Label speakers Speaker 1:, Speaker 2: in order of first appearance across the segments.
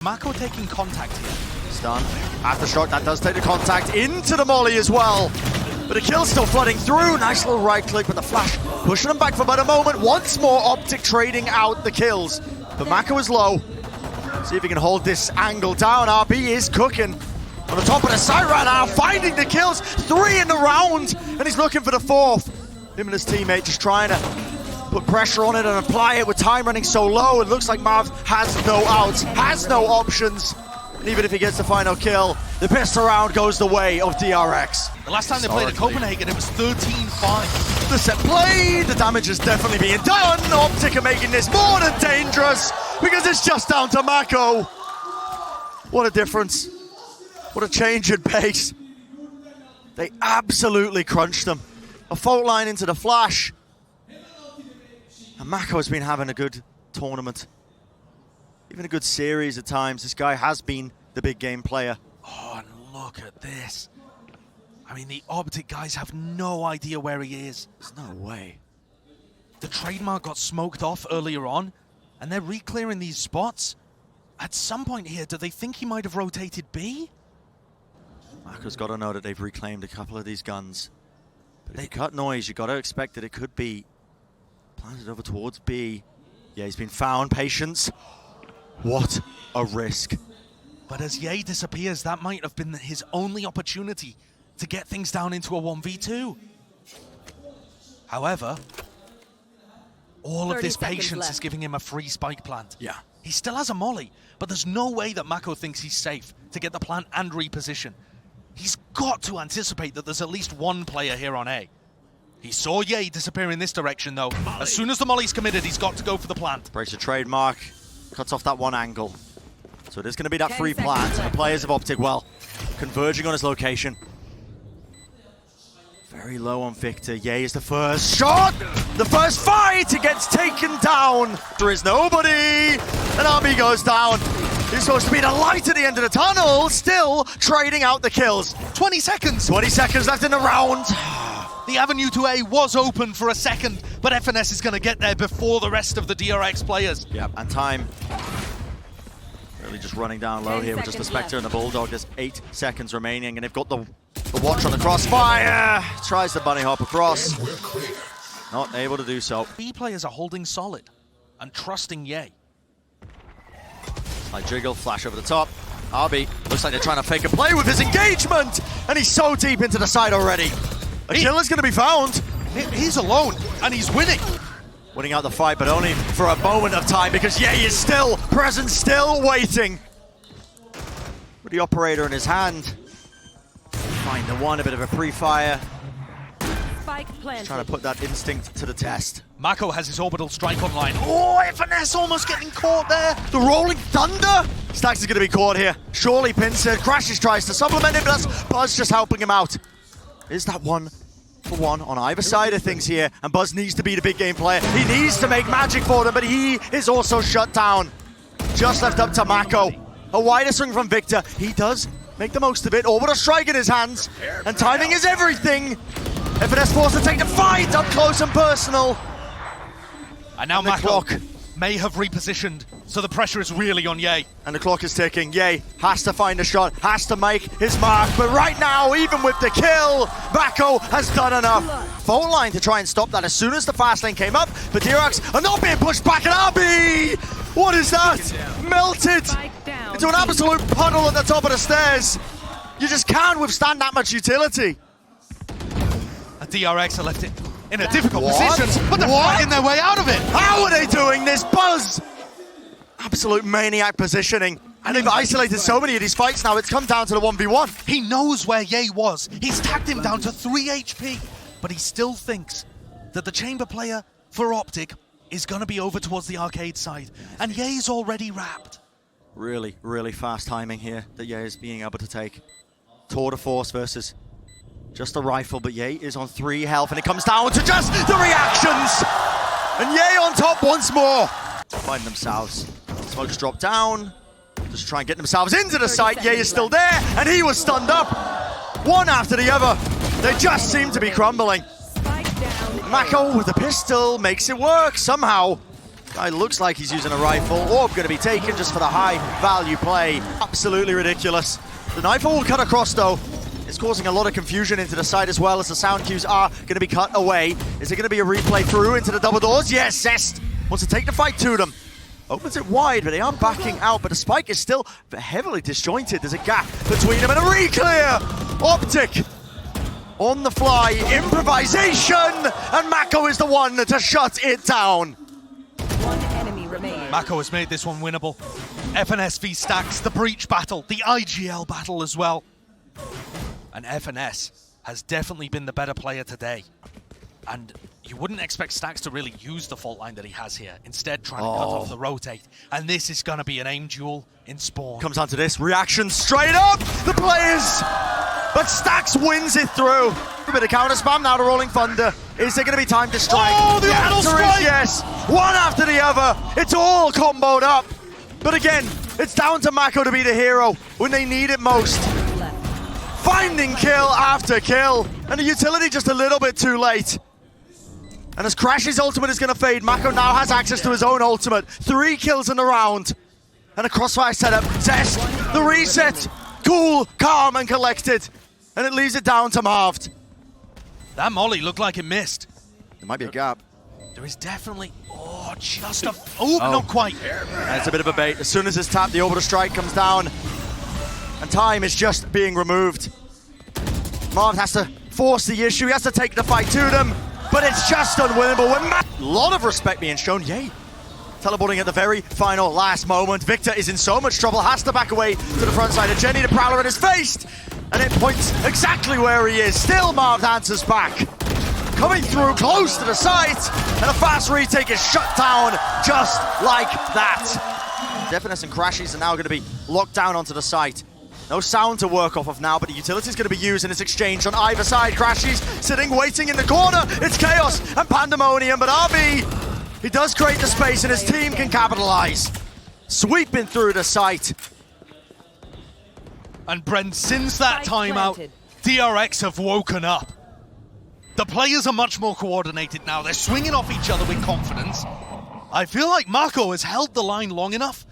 Speaker 1: MaKo taking contact here.
Speaker 2: Stun. Aftershock, that does take the contact into the molly as well. But the kill's still flooding through. Nice little right click with the flash. Pushing them back for about a moment. Once more, OpTic trading out the kills. But MaKo is low. See if he can hold this angle down. RB is cooking. On the top of the site right now, finding the kills. 3 in the round, and he's looking for the 4th. Him and his teammate just trying to put pressure on it and apply it with time running so low. It looks like Marved has no outs, has no options. And even if he gets the final kill, the pistol round goes the way of DRX.
Speaker 1: The last time they played at Copenhagen, it was 13-5.
Speaker 2: The set play, the damage is definitely being done. OpTic are making this more than dangerous because it's just down to MaKo. What a difference. What a change in pace. They absolutely crunched them. A fault line into the flash. And MaKo has been having a good tournament. Even a good series at times. This guy has been the big game player.
Speaker 1: Oh, and look at this. I mean, the OpTic guys have no idea where he is.
Speaker 2: There's no way.
Speaker 1: The trademark got smoked off earlier on, and they're re-clearing these spots. At some point here, do they think he might have rotated B?
Speaker 2: MaKo's got to know that they've reclaimed a couple of these guns. But if you cut noise, you got to expect that it could be planted over towards B. Yeah, he's been found. Patience. What a risk.
Speaker 1: But as Ye disappears, that might have been his only opportunity to get things down into a 1v2. However, all of this patience is giving him a free spike plant.
Speaker 2: Yeah.
Speaker 1: He still has a molly, but there's no way that MaKo thinks he's safe to get the plant and reposition. He's got to anticipate that there's at least one player here on A. He saw Ye disappear in this direction, though. As soon as the molly's committed, he's got to go for the plant.
Speaker 2: Breaks a trademark, cuts off that one angle. So it is going to be that free plant, and the players of OpTic, well, converging on his location. Very low on Victor. Ye is the first shot! The first fight! It gets taken down! There is nobody! And RB goes down. He's supposed to be the light at the end of the tunnel, still trading out the kills.
Speaker 1: 20 seconds!
Speaker 2: 20 seconds left in the round.
Speaker 1: The avenue to A was open for a second, but FNS is going to get there before the rest of the DRX players.
Speaker 2: Yep, and time really just running down low here with just the Spectre and the Bulldog. There's 8 seconds remaining, and they've got the watch on the crossfire. Tries the bunny hop across. Not able to do so.
Speaker 1: B players are holding solid and trusting Ye.
Speaker 2: Like jiggle, flash over the top. RB looks like they're trying to fake a play with his engagement, and he's so deep into the side already. A killer's going to be found.
Speaker 1: He's alone, and he's winning.
Speaker 2: Winning out the fight, but only for a moment of time, because Ye is still present, still waiting. With the operator in his hand. Find the one, a bit of a pre-fire. Trying to put that instinct to the test.
Speaker 1: MaKo has his orbital strike online. Oh, FNS almost getting caught there.
Speaker 2: The rolling thunder. Stax is going to be caught here. Surely Pincer. Crashies tries to supplement him, but that's Buzz just helping him out. Is that 1-for-1 on either side of things here, and Buzz needs to be the big game player. He needs to make magic for them, but he is also shut down. Just left up to MaKo. A wider swing from Victor. He does make the most of it. Orbital strike in his hands, and timing is everything. FNS forced to take the fight up close and personal.
Speaker 1: And now MaKo may have repositioned, so the pressure is really on Ye.
Speaker 2: And the clock is ticking. Ye has to find a shot, has to make his mark. But right now, even with the kill, MaKo has done enough. Fault line to try and stop that as soon as the fast lane came up. But DRX are not being pushed back at RB. What is that? Melted into an absolute puddle at the top of the stairs. You just can't withstand that much utility.
Speaker 1: A DRX are left in a difficult position, but they're fighting their way out of it.
Speaker 2: How are they doing this? Buzz! Absolute maniac positioning. And they've isolated so many of these fights now, it's come down to the 1v1.
Speaker 1: He knows where Ye was. He's tagged him down to 3 HP, but he still thinks that the chamber player for OpTic is going to be over towards the arcade side, and Ye's already wrapped.
Speaker 2: Really, really fast timing here that Ye is being able to take. Tour de force versus just a rifle, but Ye is on 3 health, and it comes down to just the reactions! And Ye on top once more! Find themselves. Smokes drop down. Just try and get themselves into the site. Ye is still there, and he was stunned up. One after the other. They just seem to be crumbling. MaKo with the pistol makes it work somehow. Guy looks like he's using a rifle. Orb going to be taken just for the high value play. Absolutely ridiculous. The knife will cut across though. It's causing a lot of confusion into the side as well as the sound cues are going to be cut away. Is it going to be a replay through into the double doors? Yes, Zest wants to take the fight to them. Opens it wide, but they aren't backing out. But the spike is still heavily disjointed. There's a gap between them and a re-clear. OpTic on the fly, improvisation, and MaKo is the one to shut it down.
Speaker 3: One enemy remaining.
Speaker 1: MaKo has made this one winnable. FNS v stax, the breach battle, the IGL battle as well. And FNS has definitely been the better player today. And you wouldn't expect stax to really use the fault line that he has here. Instead, trying to cut off the rotate. And this is going to be an aim duel in Spawn.
Speaker 2: Comes down to this, reaction straight up, the players! But stax wins it through. A bit of counter spam now to Rolling Thunder. Is there going to be time to strike?
Speaker 1: Oh, the idle strike!
Speaker 2: Yes, one after the other. It's all comboed up. But again, it's down to MaKo to be the hero when they need it most. Finding kill after kill. And the utility just a little bit too late. And as crashies ultimate is going to fade, MaKo now has access to his own ultimate. 3 kills in the round. And a crossfire setup. Zest, the reset. Cool, calm, and collected. And it leaves it down to Marved.
Speaker 1: That molly looked like it missed.
Speaker 2: There might be a gap.
Speaker 1: There is definitely, just a, not quite.
Speaker 2: That's a bit of a bait. As soon as it's tapped, the orbital strike comes down. And time is just being removed. Marved has to force the issue. He has to take the fight to them. But it's just unwinnable. A lot of respect being shown. Yay. Teleporting at the very final last moment. Victor is in so much trouble, has to back away to the front side. And Jenny, the Prowler, in his face. And it points exactly where he is. Still Marved answers back. Coming through close to the site. And a fast retake is shut down just like that. Definite and crashies are now going to be locked down onto the site. No sound to work off of now, but the utility is going to be used in this exchange on either side. crashies sitting, waiting in the corner. It's chaos and pandemonium, but RB, he does create the space and his team can capitalize. Sweeping through the site.
Speaker 1: And Brent, since that timeout, DRX have woken up. The players are much more coordinated now. They're swinging off each other with confidence. I feel like MaKo has held the line long enough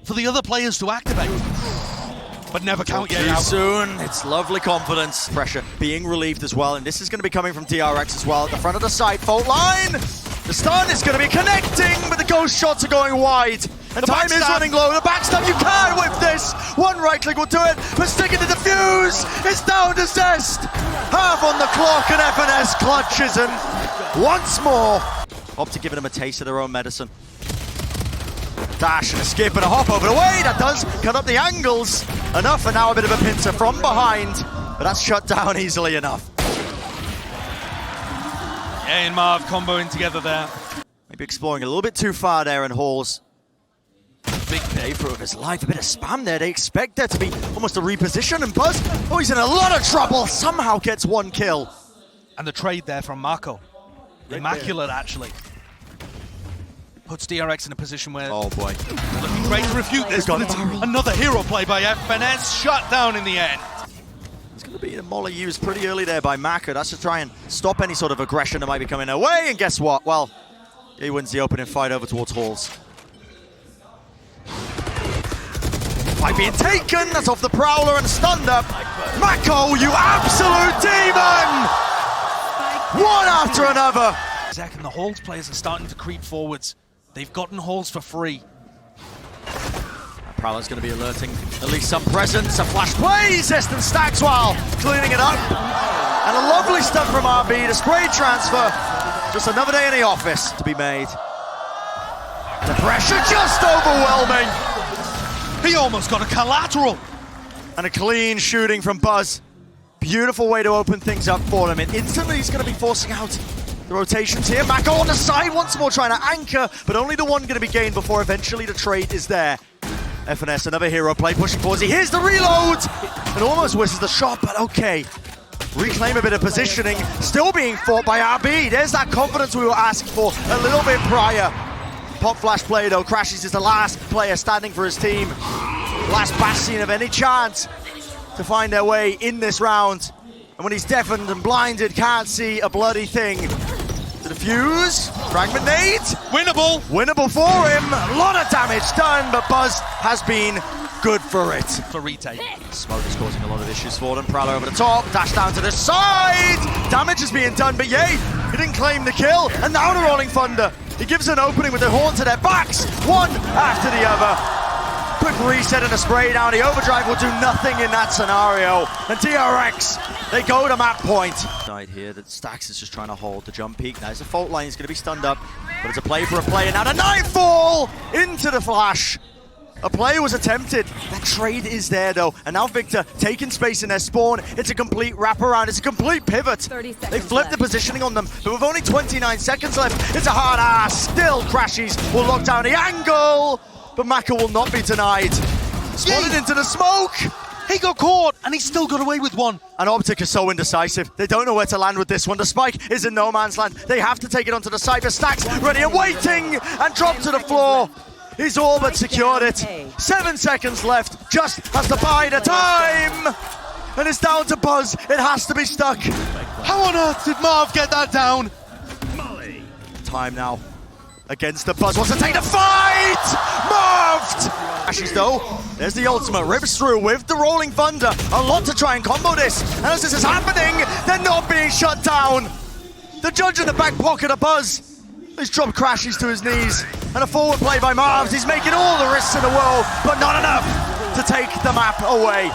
Speaker 1: for the other players to activate. But never count yet out.
Speaker 2: Soon, it's lovely confidence. Pressure being relieved as well, and this is going to be coming from DRX as well. At the front of the site, fault line. The stun is going to be connecting, but the ghost shots are going wide. And time is running low. The backstab, you can whip this. One right click will do it, but sticking to the fuse. It's down to Zest. Half on the clock, and FNS clutches him once more. OpTic giving them a taste of their own medicine. Dash and a skip and a hop over the way. That does cut up the angles enough, and now a bit of a pincer from behind, but that's shut down easily enough.
Speaker 1: Yeah, and Marv comboing together there.
Speaker 2: Maybe exploring a little bit too far there in Halls. Big playthrough of his life, a bit of spam there. They expect there to be almost a reposition, and Buzz, oh, he's in a lot of trouble. Somehow gets 1 kill.
Speaker 1: And the trade there from MaKo. Immaculate, actually. Puts DRX in a position where...
Speaker 2: Oh boy.
Speaker 1: Looking great to refute this, but it's another hero play by FNS, shut down in the end.
Speaker 2: It's going to be a molly used pretty early there by MaKo. That's to try and stop any sort of aggression that might be coming their way, and guess what? Well, he wins the opening fight over towards Halls. Fight being taken, that's off the Prowler and stunned up. MaKo, you absolute demon! One after another.
Speaker 1: Zach and the Halls players are starting to creep forwards. They've gotten Halls for free.
Speaker 2: Prowler's going to be alerting at least some presence. A flash play, Zest and stax while cleaning it up. And a lovely stuff from RB, the spray transfer. Just another day in the office to be made. The pressure just overwhelming.
Speaker 1: He almost got a collateral.
Speaker 2: And a clean shooting from Buzz. Beautiful way to open things up for him. And instantly he's going to be forcing out the rotations here. MaKo on the side once more trying to anchor, but only the one going to be gained before eventually the trade is there. FNS, another hero play, pushing forwards. He hears the reload and almost misses the shot, but okay. Reclaim a bit of positioning, still being fought by RB. There's that confidence we were asking for a little bit prior. Pop flash play though, crashies is the last player standing for his team. Last bastion of any chance to find their way in this round. And when he's deafened and blinded, can't see a bloody thing. The to defuse. Fragment nade.
Speaker 1: Winnable.
Speaker 2: Winnable for him. A lot of damage done, but Buzz has been good for it.
Speaker 1: For retake.
Speaker 2: Smoke is causing a lot of issues for them. Prowler over the top, dash down to the side. Damage is being done, but Yay, he didn't claim the kill. And now the Rolling Thunder. He gives an opening with the horn to their backs. One after the other. Quick reset and a spray down. The overdrive will do nothing in that scenario. And DRX, they go to map point. Side here that stax is just trying to hold the jump peak. Now it's a fault line, he's going to be stunned up. But it's a play for a player. Now the nightfall into the flash. A play was attempted. That trade is there though. And now Victor taking space in their spawn. It's a complete wraparound. It's a complete pivot. They flipped the positioning on them. But with only 29 seconds left, it's a hard ass. Still crashies will lock down the angle. But MaKo will not be denied. Spotted into the smoke.
Speaker 1: He got caught and he still got away with one.
Speaker 2: And OpTic is so indecisive. They don't know where to land with this one. The spike is in no man's land. They have to take it onto the side. The stax ready and waiting and drop to the floor. He's all but secured it. 7 seconds left, just has to buy the time. And it's down to Buzz. It has to be stuck.
Speaker 1: How on earth did Marv get that down?
Speaker 2: Time now. Against the Buzz, wants to take the fight! Marved! Crashies though, there's the ultimate, rips through with the Rolling Thunder. A lot to try and combo this. And as this is happening, they're not being shut down. The judge in the back pocket of Buzz. He's dropped crashies to his knees. And a forward play by Marved. He's making all the risks in the world, but not enough to take the map away.